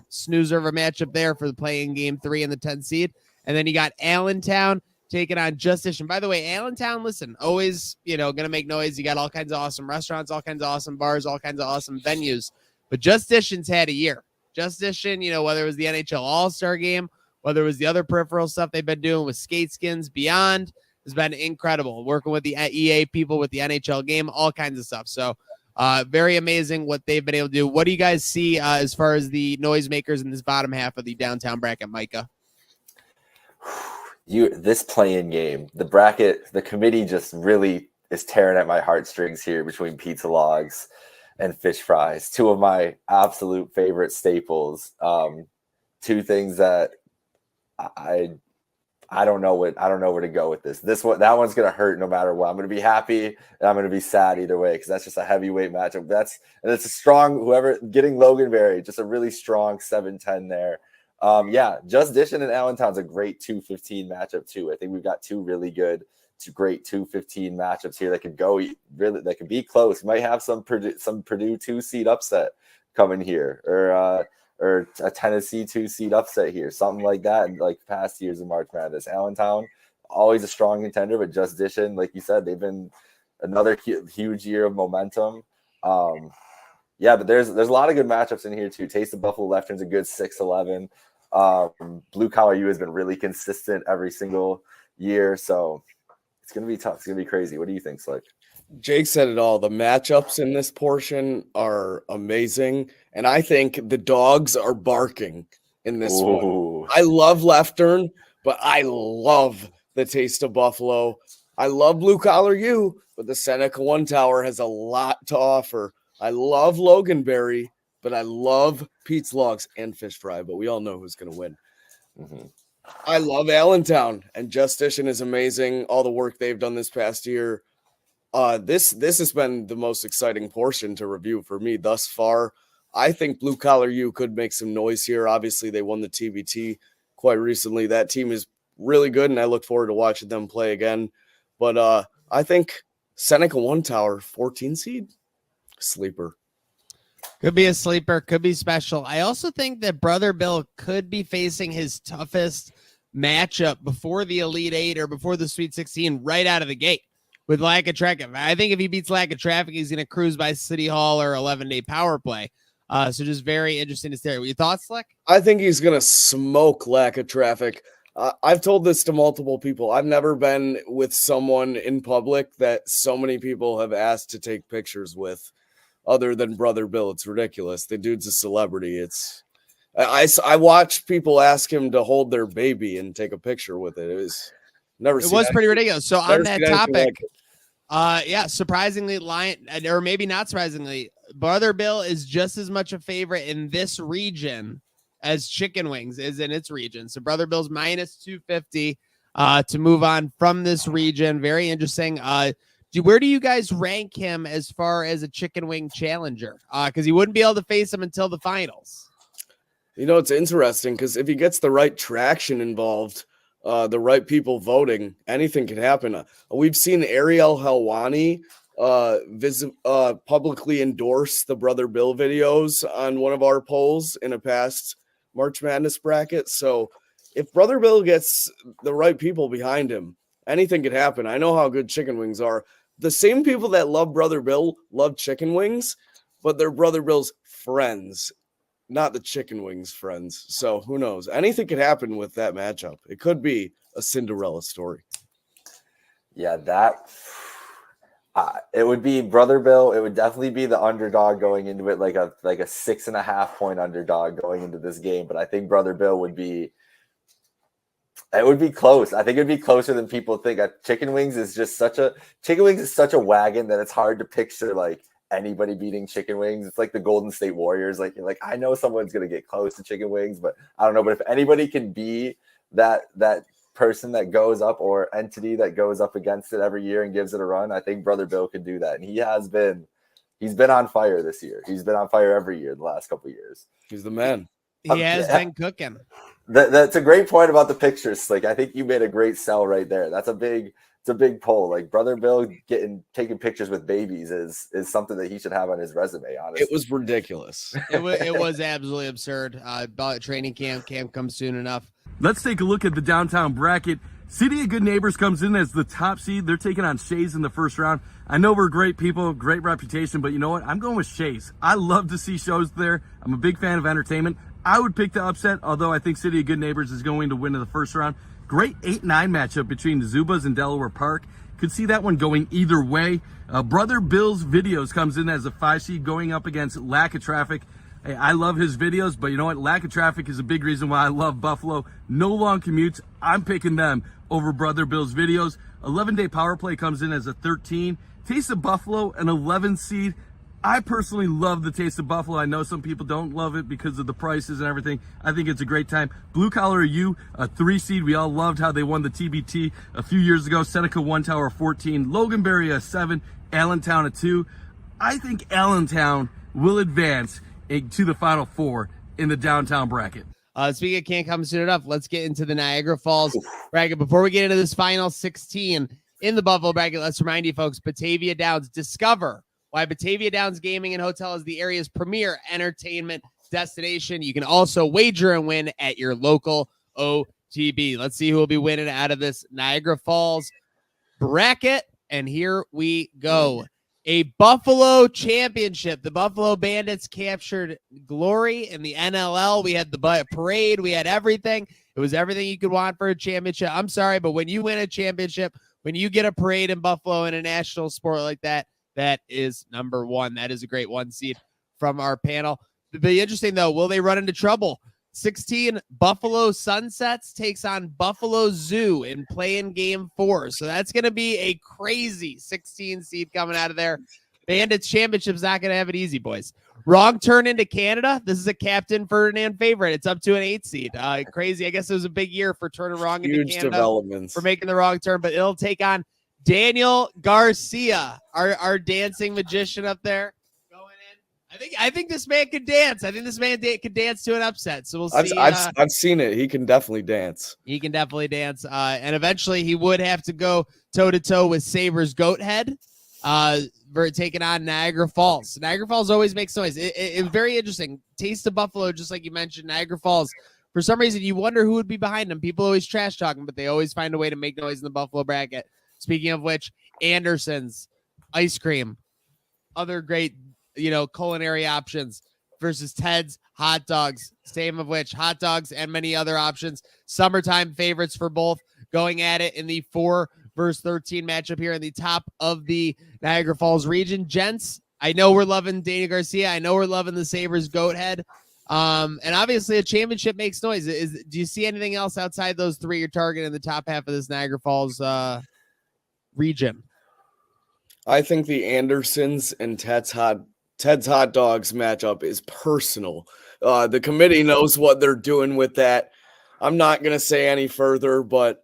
Speaker 1: snoozer of a matchup there for the play-in game 3 and the 10 seed. And then you got Allentown taking on Justice. And by the way, Allentown, listen, always, going to make noise. You got all kinds of awesome restaurants, all kinds of awesome bars, all kinds of awesome venues. But Justice's had a year. Justice, whether it was the NHL All-Star Game, whether it was the other peripheral stuff they've been doing with Skate Skins Beyond, has been incredible. Working with the EA people with the NHL game, all kinds of stuff. So very amazing what they've been able to do. What do you guys see as far as the noisemakers in this bottom half of the downtown bracket, Micah?
Speaker 3: This play-in game, the bracket, the committee just really is tearing at my heartstrings here between Pizza Logs and Fish Fries, two of my absolute favorite staples. Two things that I don't know where to go with this. That one's gonna hurt no matter what. I'm gonna be happy and I'm gonna be sad either way because that's just a heavyweight matchup. It's a strong whoever getting Loganberry, just a really strong 7-10 there. Just Dishon and Allentown's a great 2-15 matchup too. I think we've got two really good, great 2-15 matchups here that could go really, that could be close. We might have some Purdue 2-seed upset coming here, or a Tennessee 2-seed upset here, something like that. Like past years of March Madness, Allentown always a strong contender, but Just Dishon, like you said, they've been another huge year of momentum. But there's a lot of good matchups in here too. Taste of Buffalo Left Turn's a good 6-11. Blue Collar U has been really consistent every single year, so it's gonna be tough. It's gonna be crazy. What do you think, Slick?
Speaker 2: Jake said it all. The matchups in this portion are amazing, and I think the dogs are barking in this one. I love Left Turn, but I love the Taste of Buffalo. I love Blue Collar U, but the Seneca One Tower has a lot to offer. I love Loganberry, but I love Pizza Logs and Fish Fry, but we all know who's going to win. Mm-hmm. I love Allentown, and Just Dishon is amazing. All the work they've done this past year. This has been the most exciting portion to review for me thus far. I think Blue Collar U could make some noise here. Obviously, they won the TBT quite recently. That team is really good, and I look forward to watching them play again. But I think Seneca One Tower, 14 seed, sleeper.
Speaker 1: Could be a sleeper, could be special. I also think that Brother Bill could be facing his toughest matchup before the Elite Eight or before the Sweet 16 right out of the gate with Lack of Traffic. I think if he beats Lack of Traffic, he's going to cruise by City Hall or 11-day power play. So just very interesting to stare. Your thoughts, Slick?
Speaker 2: I think he's going to smoke Lack of Traffic. I've told this to multiple people. I've never been with someone in public that so many people have asked to take pictures with other than Brother Bill. It's ridiculous. The dude's a celebrity. I watched people ask him to hold their baby and take a picture with it. It was pretty ridiculous.
Speaker 1: So on that topic, surprisingly, or maybe not surprisingly, Brother Bill is just as much a favorite in this region as Chicken Wings is in its region. So Brother Bill's minus 250 to move on from this region. Very interesting. Where do you guys rank him as far as a chicken wing challenger? Because he wouldn't be able to face him until the finals.
Speaker 2: It's interesting because if he gets the right traction involved, the right people voting, anything can happen. We've seen Ariel Helwani publicly endorse the Brother Bill videos on one of our polls in a past March Madness bracket. So if Brother Bill gets the right people behind him, anything could happen. I know how good chicken wings are. The same people that love Brother Bill love chicken wings, but they're Brother Bill's friends, not the chicken wings friends. So who knows? Anything could happen with that matchup. It could be a Cinderella story.
Speaker 3: Yeah, It would be Brother Bill. It would definitely be the underdog going into it, like a 6.5 point underdog going into this game. But I think Brother Bill would be. It would be close. I think it'd be closer than people think. Chicken Wings is such a wagon that it's hard to picture like anybody beating Chicken Wings. It's like the Golden State Warriors. Like you're like, I know someone's gonna get close to Chicken Wings, but I don't know. But if anybody can be that person that goes up or entity that goes up against it every year and gives it a run, I think Brother Bill could do that. And he's been on fire this year. He's been on fire every year the last couple of years.
Speaker 2: He's the man.
Speaker 1: He has been cooking.
Speaker 3: That's a great point about the pictures. Like I think you made a great sell right there. It's a big poll. Like Brother Bill taking pictures with babies is something that he should have on his resume. Honestly,
Speaker 2: it was ridiculous.
Speaker 1: It was absolutely absurd. Training camp comes soon enough.
Speaker 4: Let's take a look at the downtown bracket. City of Good Neighbors comes in as the top seed. They're taking on Shays in the first round. I know we're great people, great reputation, but you know what? I'm going with Shays. I love to see shows there. I'm a big fan of entertainment. I would pick the upset, although I think City of Good Neighbors is going to win in the first round. Great 8-9 matchup between the Zubas and Delaware Park. Could see that one going either way. Brother Bill's Videos comes in as a 5 seed going up against Lack of Traffic. Hey, I love his videos, but you know what? Lack of Traffic is a big reason why I love Buffalo. No long commutes. I'm picking them over Brother Bill's Videos. 11-day power play comes in as a 13. Taste of Buffalo, an 11 seed. I personally love the Taste of Buffalo. I know some people don't love it because of the prices and everything. I think it's a great time. Blue Collar U, a 3 seed. We all loved how they won the TBT a few years ago. Seneca 1 Tower 14. Loganberry a 7. Allentown a 2. I think Allentown will advance to the Final Four in the downtown bracket.
Speaker 1: Speaking of can't come soon enough, let's get into the Niagara Falls bracket. Before we get into this final 16 in the Buffalo bracket, let's remind you folks, Batavia Downs, discover why Batavia Downs Gaming and Hotel is the area's premier entertainment destination. You can also wager and win at your local OTB. Let's see who will be winning out of this Niagara Falls bracket. And here we go. A Buffalo championship. The Buffalo Bandits captured glory in the NLL. We had the parade. We had everything. It was everything you could want for a championship. I'm sorry, but when you win a championship, when you get a parade in Buffalo in a national sport like that, that is number one. That is a great 1 seed from our panel. It'll be interesting, though. Will they run into trouble? 16, Buffalo Sunsets takes on Buffalo Zoo in play-in game 4. So that's going to be a crazy 16 seed coming out of there. Bandits Championship's not going to have it easy, boys. Wrong turn into Canada. This is a Captain Ferdinand favorite. It's up to an 8 seed. Crazy. I guess it was a big year for turning wrong into Canada.
Speaker 2: Developments.
Speaker 1: For making the wrong turn, but it'll take on Daniel Garcia, our dancing magician up there. I think this man could dance. I think this man could dance to an upset. So we'll see.
Speaker 2: I've seen it. He can definitely dance.
Speaker 1: He can definitely dance. And eventually he would have to go toe-to-toe with Sabres Goat Head for taking on Niagara Falls. Niagara Falls always makes noise. It was very interesting. Taste of Buffalo, just like you mentioned, Niagara Falls. For some reason, you wonder who would be behind them. People always trash talking, but they always find a way to make noise in the Buffalo bracket. Speaking of which, Anderson's Ice Cream, other great culinary options versus Ted's Hot Dogs, same of which Hot Dogs and many other options. Summertime favorites for both going at it in the 4 versus 13 matchup here in the top of the Niagara Falls region. Gents, I know we're loving Daniel Garcia. I know we're loving the Sabres Goat Head. And obviously a championship makes noise. Do you see anything else outside those 3 you're targeting in the top half of this Niagara Falls region?
Speaker 2: I think the Andersons and Ted's Hot Dogs matchup is personal. The committee knows what they're doing with that. I'm not going to say any further, but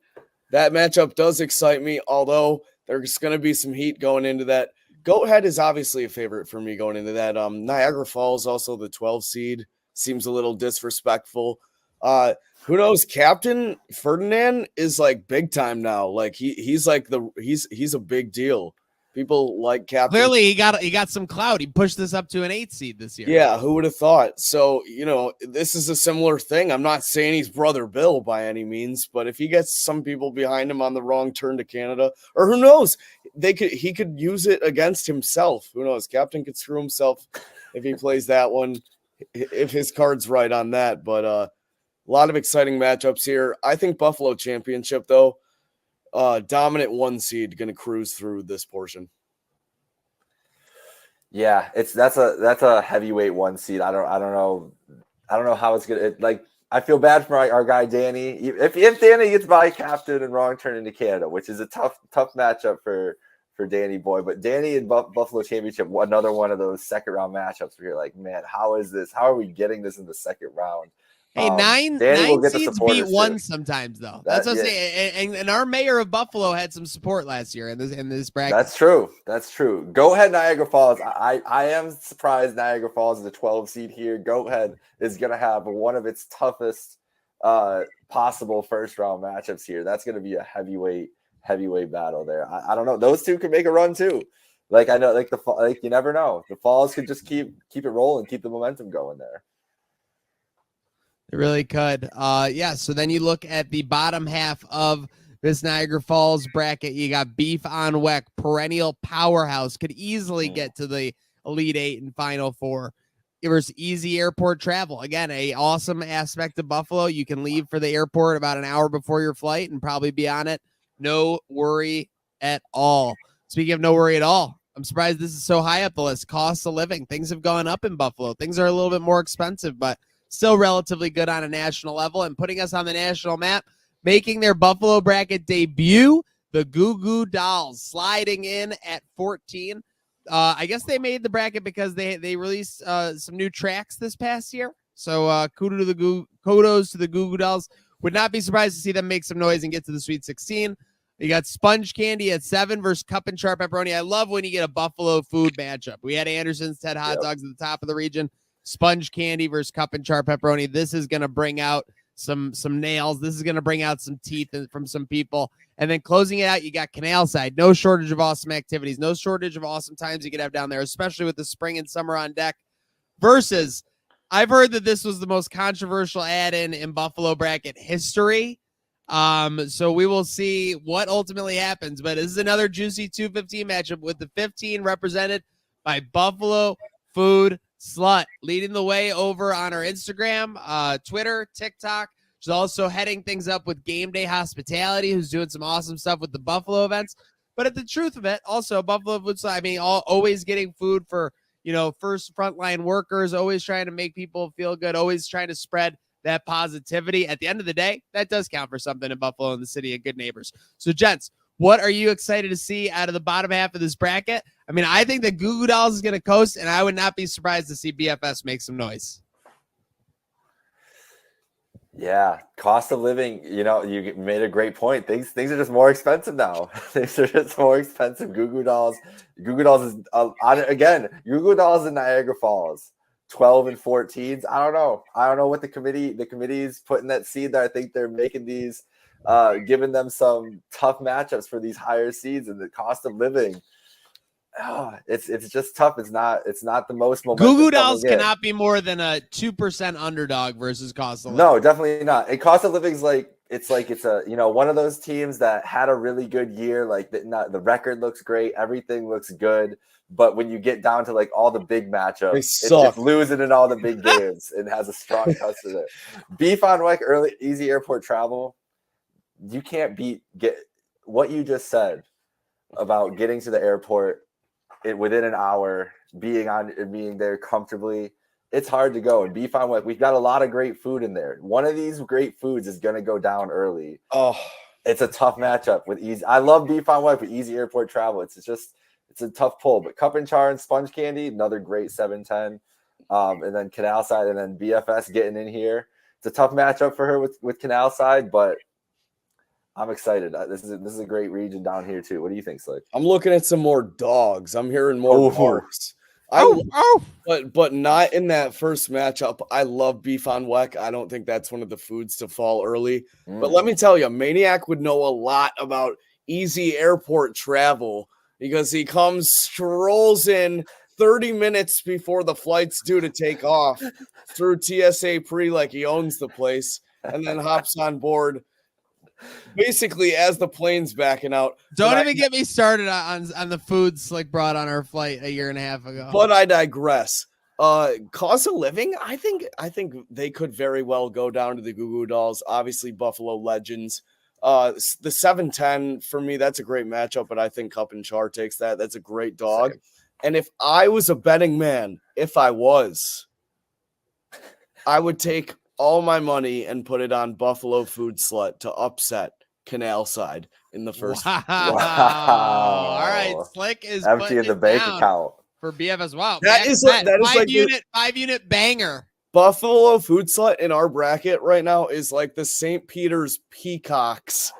Speaker 2: that matchup does excite me, although there's going to be some heat going into that. Goathead is obviously a favorite for me going into that. Niagara Falls, also the 12 seed, seems a little disrespectful. Who knows? Captain Ferdinand is like big time now. Like he's a big deal. People like Captain.
Speaker 1: Clearly, he got some clout. He pushed this up to an 8 seed this year.
Speaker 2: Yeah, who would have thought? So, this is a similar thing. I'm not saying he's Brother Bill by any means, but if he gets some people behind him on the wrong turn to Canada, or who knows, he could use it against himself. Who knows? Captain could screw himself if he plays that one, if his card's right on that. But a lot of exciting matchups here. I think Buffalo championship, though. Dominant 1 seed going to cruise through this portion.
Speaker 3: Yeah, that's a heavyweight 1 seed. I don't know how it's gonna like. I feel bad for our guy Danny. If Danny gets by captain and wrong turn into Canada, which is a tough matchup for Danny boy. But Danny and Buffalo Championship, another one of those second round matchups where you're like, man, how is this? How are we getting this in the second round?
Speaker 1: Hey,
Speaker 3: Danny
Speaker 1: nine
Speaker 3: will get
Speaker 1: seeds beat one sometimes, though. That's what I'm saying. And our mayor of Buffalo had some support last year in this bracket.
Speaker 3: That's true. That's true. Go ahead, Niagara Falls. I am surprised Niagara Falls is a 12 seed here. Go ahead is going to have one of its toughest possible first round matchups here. That's going to be a heavyweight battle there. I don't know. Those two could make a run too. Like I know, like you never know. The Falls could just keep it rolling, keep the momentum going there.
Speaker 1: It really could. Yeah. So then you look at the bottom half of this Niagara Falls bracket. You got Beef on Weck, perennial powerhouse, could easily get to the Elite Eight and Final Four. There's easy airport travel. Again, a awesome aspect of Buffalo. You can leave for the airport about an hour before your flight and probably be on it. No worry at all. Speaking of no worry at all, I'm surprised this is so high up the list. Cost of living. Things have gone up in Buffalo. Things are a little bit more expensive, but still relatively good on a national level and putting us on the national map, making their Buffalo bracket debut, the Goo Goo Dolls sliding in at 14. I guess they made the bracket because they released some new tracks this past year. So kudos to the Goo Goo Dolls. Would not be surprised to see them make some noise and get to the Sweet 16. You got Sponge Candy at 7 versus Cup and Char Pepperoni. I love when you get a Buffalo food matchup. We had Anderson's Ted Hot Dogs at the top of the region. Sponge Candy versus Cup and Char Pepperoni. This is going to bring out some nails. This is going to bring out some teeth from some people. And then closing it out, you got Canal Side. No shortage of awesome activities. No shortage of awesome times you could have down there, especially with the spring and summer on deck. Versus, I've heard that this was the most controversial add-in in Buffalo bracket history. So we will see what ultimately happens. But this is another juicy 215 matchup with the 15 represented by Buffalo Food Slut, leading the way over on our Instagram, Twitter, TikTok. She's also heading things up with Game Day Hospitality, who's doing some awesome stuff with the Buffalo events. But at the truth of it, also Buffalo Food Slut, I mean, always getting food for, first frontline workers, always trying to make people feel good, always trying to spread that positivity. At the end of the day, that does count for something in Buffalo and the city of good neighbors. So, gents, what are you excited to see out of the bottom half of this bracket? I mean, I think that Goo Goo Dolls is going to coast, and I would not be surprised to see BFS make some noise.
Speaker 3: Yeah, cost of living, you made a great point. Things are just more expensive now. Things are just more expensive. Goo Goo Dolls is, again, Goo Goo Dolls in Niagara Falls, 12 and 14s. I don't know what the committee's putting that seed there. I think they're making these, giving them some tough matchups for these higher seeds, and the cost of living. It's just tough. It's not the most momentum.
Speaker 1: Goo Goo Dolls cannot be more than a 2% underdog versus cost of living.
Speaker 3: No, definitely not. And cost of living is it's a one of those teams that had a really good year. Like the record looks great, everything looks good, but when you get down to like all the big matchups, it's just losing in all the big games and has a strong customer. Beef on Weck, early easy airport travel. You can't get what you just said about getting to the airport within an hour, being there comfortably. It's hard to go. And Beef on Weck, we've got a lot of great food in there. One of these great foods is going to go down early. Oh, it's a tough matchup with easy. I love Beef on Weck with easy airport travel. It's a tough pull. But Cup and Char and Sponge Candy, another great 7-10. And then Canal Side and then BFS getting in here. It's a tough matchup for her with Canal Side, but I'm excited. This is a great region down here too. What do you think, Slick?
Speaker 2: I'm looking at some more dogs. I'm hearing more barks. But not in that first matchup. I love Beef on Weck. I don't think that's one of the foods to fall early. But let me tell you, Maniac would know a lot about easy airport travel because he strolls in 30 minutes before the flight's due to take off through TSA pre like he owns the place, and then hops on board basically as the plane's backing out.
Speaker 1: Don't even get me started on the food Slick brought on our flight a year and a half ago.
Speaker 2: But I digress. Cost of living, I think they could very well go down to the Goo Goo Dolls. Obviously, Buffalo Legends. The 7-10 for me, that's a great matchup, but I think Cup and Char takes that. That's a great dog. And if I was a betting man, I would take all my money and put it on Buffalo Food Slut to upset Canal Side in the first.
Speaker 1: Wow.
Speaker 3: Wow.
Speaker 1: All right. Slick is
Speaker 3: Empty in the bank
Speaker 1: down
Speaker 3: account.
Speaker 1: for BFS. Wow.
Speaker 2: That is like
Speaker 1: 5-unit banger.
Speaker 2: Buffalo Food Slut in our bracket right now is like the St. Peter's Peacocks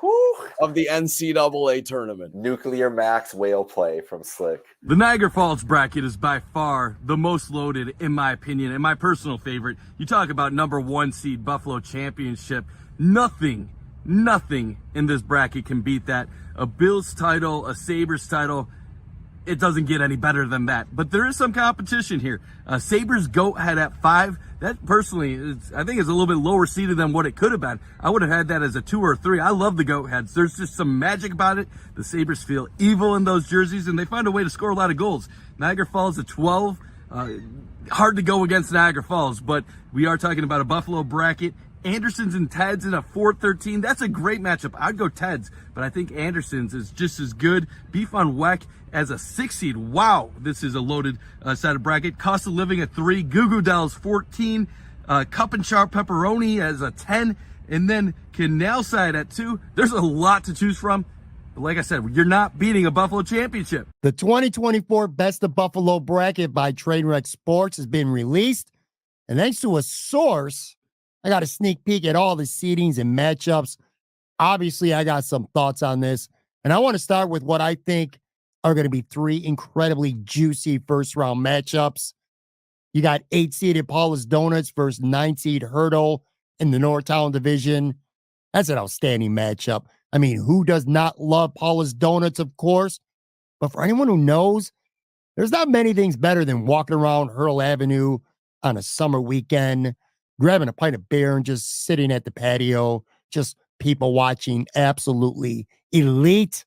Speaker 2: of the NCAA tournament.
Speaker 3: Nuclear Max whale play from Slick.
Speaker 4: The Niagara Falls bracket is by far the most loaded, in my opinion, and my personal favorite. You talk about number 1 seed Buffalo Championship. Nothing in this bracket can beat that. A Bills title, a Sabres title, it doesn't get any better than that. But there is some competition here. Sabres Goat had at 5. That personally, I think is a little bit lower seeded than what it could have been. I would have had that as a 2 or 3. I love the Goat heads. There's just some magic about it. The Sabres feel evil in those jerseys, and they find a way to score a lot of goals. Niagara Falls at 12. Hard to go against Niagara Falls, but we are talking about a Buffalo bracket. Anderson's and Ted's in a 4-13. That's a great matchup. I'd go Ted's, but I think Anderson's is just as good. Beef on Weck as a 6 seed. Wow, this is a loaded side of bracket. Cost of living at 3. Goo Goo Dolls 14. Cup and Char Pepperoni as a 10. And then Canal Side at 2. There's a lot to choose from. But like I said, you're not beating a Buffalo championship.
Speaker 5: The 2024 Best of Buffalo bracket by Trainwreck Sports has been released. And thanks to a source, I got a sneak peek at all the seedings and matchups. Obviously, I got some thoughts on this. And I want to start with what I think are going to be 3 incredibly juicy first-round matchups. You got 8-seeded Paula's Donuts versus 9-seed Hurdle in the Northtown division. That's an outstanding matchup. I mean, who does not love Paula's Donuts, of course? But for anyone who knows, there's not many things better than walking around Hurdle Avenue on a summer weekend, grabbing a pint of beer and just sitting at the patio, just people watching. Absolutely elite.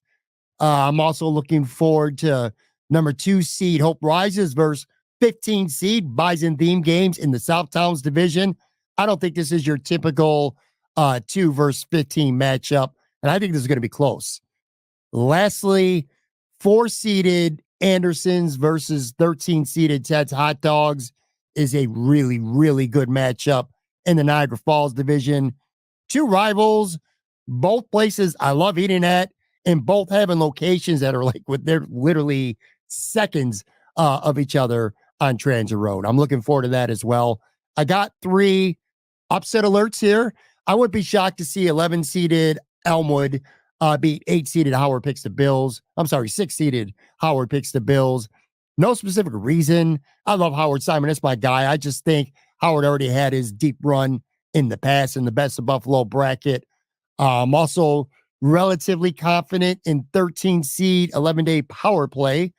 Speaker 5: I'm also looking forward to number 2 seed Hope Rises versus 15 seed Bison Theme Games in the South Towns division. I don't think this is your typical 2 versus 15 matchup, and I think this is going to be close. Lastly, 4-seeded Andersons versus 13-seeded Ted's Hot Dogs is a really, really good matchup in the Niagara Falls division. 2 rivals, both places I love eating at, and both having locations that are like, they're literally seconds of each other on Transit Road. I'm looking forward to that as well. I got 3 upset alerts here. I would be shocked to see 11-seeded Elmwood beat 8-seeded Howard Picks the Bills. I'm sorry, 6-seeded Howard Picks the Bills. No specific reason. I love Howard Simon. That's my guy. I just think Howard already had his deep run in the past in the Best of Buffalo bracket. I'm also relatively confident in 13-seed 11-day power play,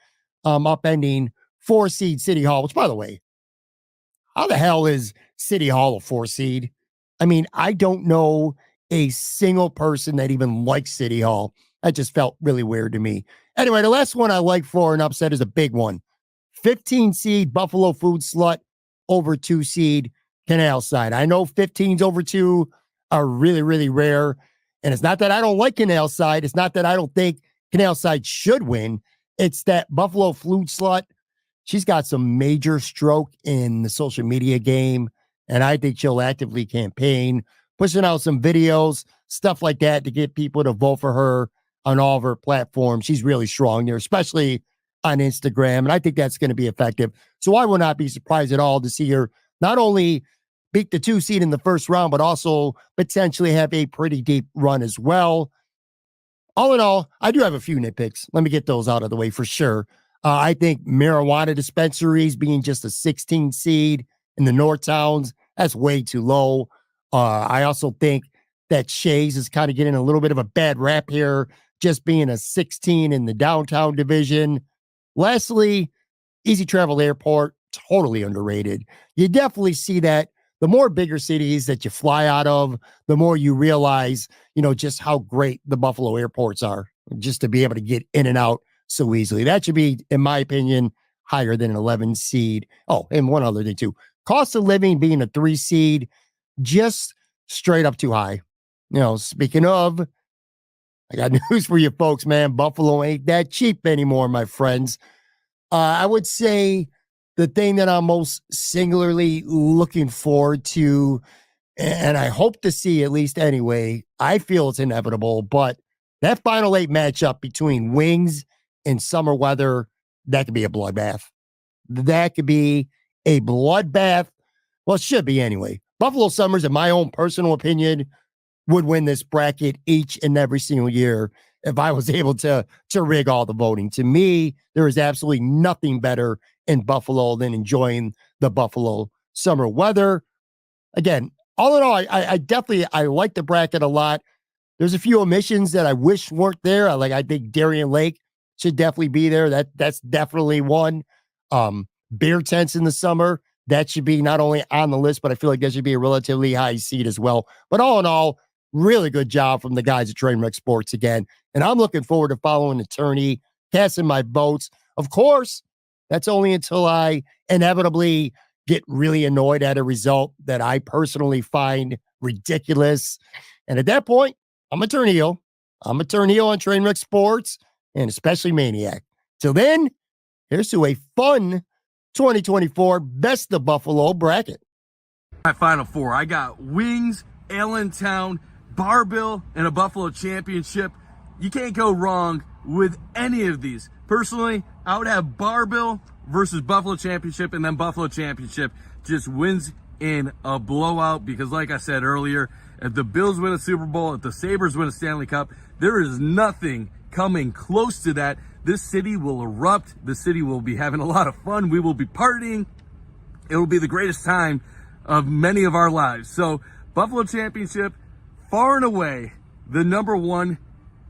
Speaker 5: upending 4-seed City Hall, which, by the way, how the hell is City Hall a 4-seed? I mean, I don't know a single person that even likes City Hall. That just felt really weird to me. Anyway, the last one I like for an upset is a big one. 15-seed Buffalo Food Slut over 2-seed Canal Side. I know 15s over 2 are really, really rare. And it's not that I don't like Canal Side. It's not that I don't think Canal Side should win. It's that Buffalo Food Slut, she's got some major stroke in the social media game. And I think she'll actively campaign, pushing out some videos, stuff like that to get people to vote for her on all of her platforms. She's really strong there, especially on Instagram. And I think that's going to be effective. So I will not be surprised at all to see her not only beat the 2 seed in the first round, but also potentially have a pretty deep run as well. All in all, I do have a few nitpicks. Let me get those out of the way for sure. I think marijuana dispensaries being just a 16 seed in the North Towns, that's way too low. I also think that Shays is kind of getting a little bit of a bad rap here, just being a 16 in the downtown division. Lastly, Easy Travel Airport, totally underrated. You definitely see that the more bigger cities that you fly out of, the more you realize, just how great the Buffalo airports are, just to be able to get in and out so easily. That should be, in my opinion, higher than an 11 seed. Oh, and one other thing too. Cost of living being a 3 seed, just straight up too high. Speaking of, I got news for you folks, man. Buffalo ain't that cheap anymore, my friends. I would say the thing that I'm most singularly looking forward to, and I hope to see at least anyway, I feel it's inevitable, but that final 8 matchup between Wings and Summer Weather, that could be a bloodbath. That could be a bloodbath. Well, it should be anyway. Buffalo Summers, in my own personal opinion, would win this bracket each and every single year if I was able to rig all the voting. To me, there is absolutely nothing better in Buffalo than enjoying the Buffalo Summer Weather. Again, all in all, I definitely like the bracket a lot. There's a few omissions that I wish weren't there. I think Darien Lake should definitely be there. That's definitely one. Beer tents in the summer, that should be not only on the list, but I feel like that should be a relatively high seed as well. But all in all, really good job from the guys at Trainwreck Sports again. And I'm looking forward to following the tourney, casting my votes. Of course, that's only until I inevitably get really annoyed at a result that I personally find ridiculous. And at that point, I'm going to turn heel. I'm going to turn heel on Trainwreck Sports and especially Maniac. Till then, here's to a fun 2024 Best of Buffalo bracket.
Speaker 4: My final four, I got Wings, Allentown, Barbell, and a Buffalo Championship. You can't go wrong with any of these. Personally, I would have Barbell versus Buffalo Championship, and then Buffalo Championship just wins in a blowout because, like I said earlier, if the Bills win a Super Bowl, if the Sabres win a Stanley Cup, there is nothing coming close to that. This city will erupt. The city will be having a lot of fun. We will be partying. It will be the greatest time of many of our lives. So Buffalo Championship, far and away, the number one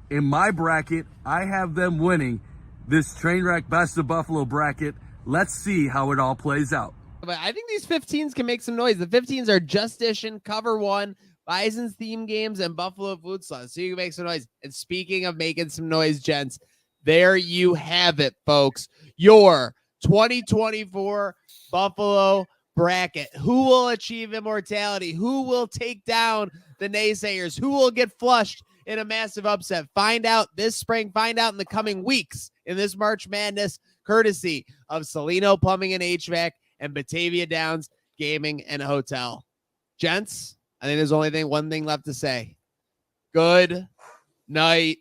Speaker 4: in my bracket. I have them winning this Trainwreck Best of Buffalo bracket. Let's see how it all plays out.
Speaker 1: But I think these 15s can make some noise. The 15s are Just Dishin', Cover One, Bison's Theme Games, and Buffalo Food Sauce. So you can make some noise. And speaking of making some noise, gents, there you have it, folks. Your 2024 Buffalo bracket. Who will achieve immortality? Who will take down the naysayers? Who will get flushed in a massive upset? Find out this spring. Find out in the coming weeks in this March Madness, courtesy of Cellino Plumbing and HVAC and Batavia Downs Gaming and Hotel. Gents, I think there's only one thing left to say. Good night.